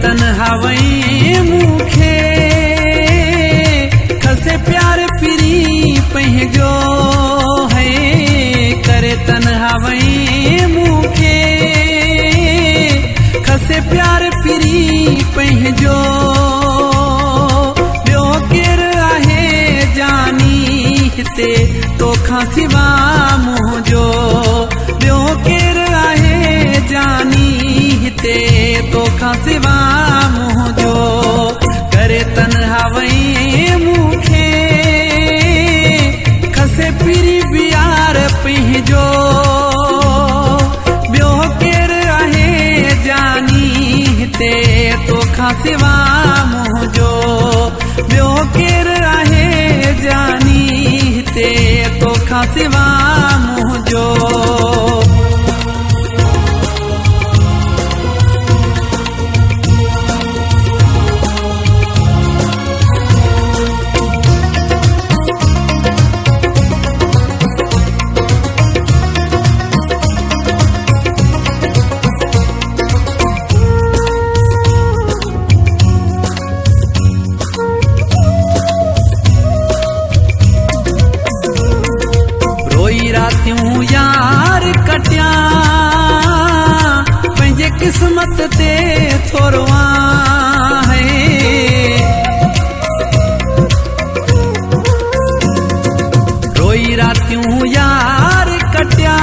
तन्हावई मुखे खसे प्यार पिरी पहजो है करे तन्हावई मुखे खसे प्यार पिरी पहजो ॿियो केरु आहे जानी हिते तोखां सिवा मुंहिंजो ॿियो केरु आहे जानी हिते तोखां सिवा मुंहिंजो करे तन्हावई मुखे खसे पिरी बियार पंहिंजो ॿियो केरु आहे जानी हिते तोखां सिवा मुंहिंजो ॿियो केरु आहे जानी हिते तोखां सिवा मुंहिंजो रातियूं यार कटिया पंहिंजे किस्मत ते थोरवा है रोई रातियूं यार कटिया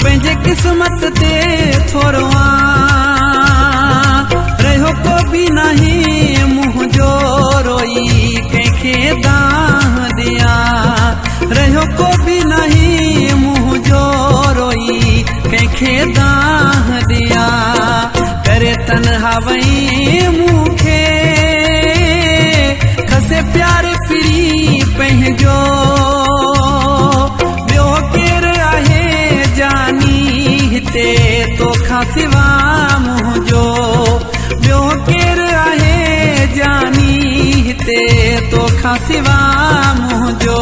पंहिंजे किस्मत ते थोरवा रहियो को बि नहीं मुंहिंजो रोई कंहिंखे दाह ॾियां रहियो को बि नहीं मुंहिंजो रोई कंहिंखे दाह ॾियां करे तन्हावई मुखे खसे प्यार पिरी पंहिंजो ॿियो केरु आहे जानी हिते तोखां सिवा मुंहिंजो ॿियो केरु आहे जानी हिते तोखां सिवा मुंहिंजो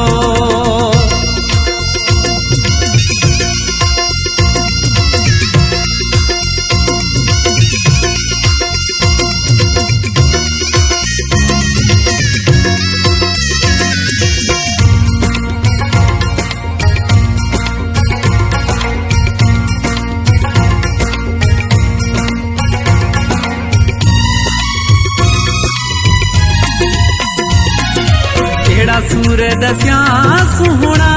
सूर दसिया सुहणा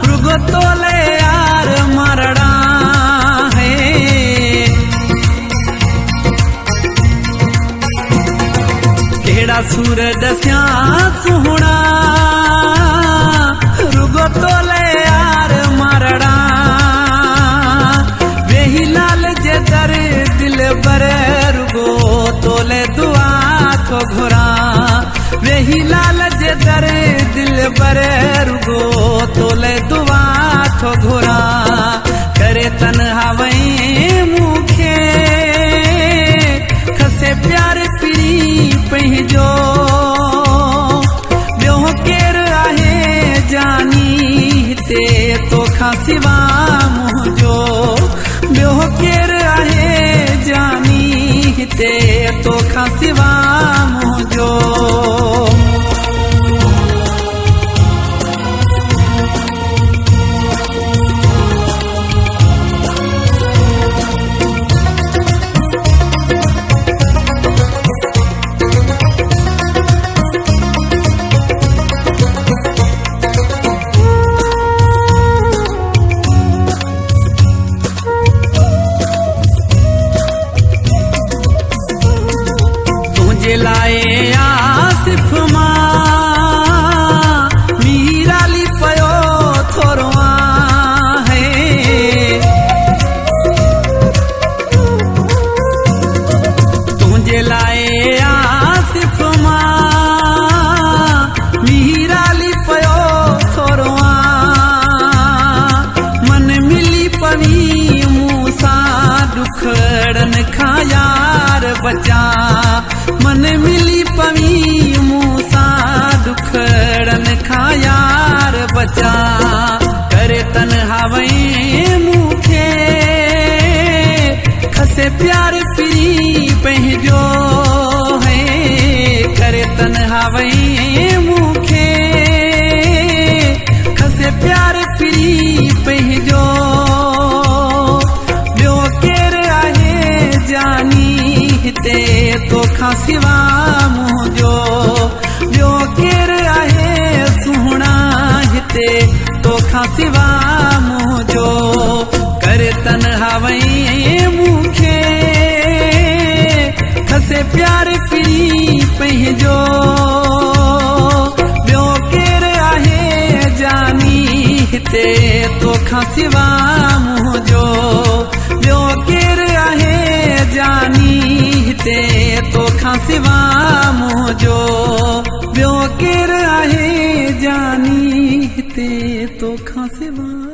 रुगो तोले यार मरड़ा है केड़ा सूर दसिया सुहणा रुगो तोले यार मरड़ा वेही लाल जे दर दिल बर रुगो तोले दुआ थो घुरा वेही लाल जे दर दिल बर रुगो तोले दुआ थो घुरा करे तन्हावई मुखे खसे प्यार पिरी पंहिंजो ॿियो केरु आहे जानी हिते तोखां सिवा मुंहिंजो ॿियो केरु आहे जानी हिते तोखां सिवा मुंहिंजो लाए आसिफ मां मीराली पयो थोरवा है तुझे लाए आसिफ मां मीराली पयो थोरवा मन मिली पवी मूसा दुखड़न खां यार बचा मन मिली पवी मूसा दुखड़न खां यार बचा करे तन्हावई मुखे खस खसे प्यार पीरी पंहिंजो है करे तन्हावई मूंखे खसे प्यार पीरी पंहिंजो ॿियो केरु आहे जानी हिते तोखां सिवा मुंहिंजो ॿियो केरु आहे सुहिणा हिते तोखां सिवा मुंहिंजो करे तन्हावई मूंखे खसे प्यार पीरी पंहिंजो ॿियो केरु आहे जानी हिते तोखां सिवा मुंहिंजो ॿियो केरु आहे जानी हिते तोखां सिवा मुंहिंजो ॿियो केरु आहे जानी हिते तोखां सिवा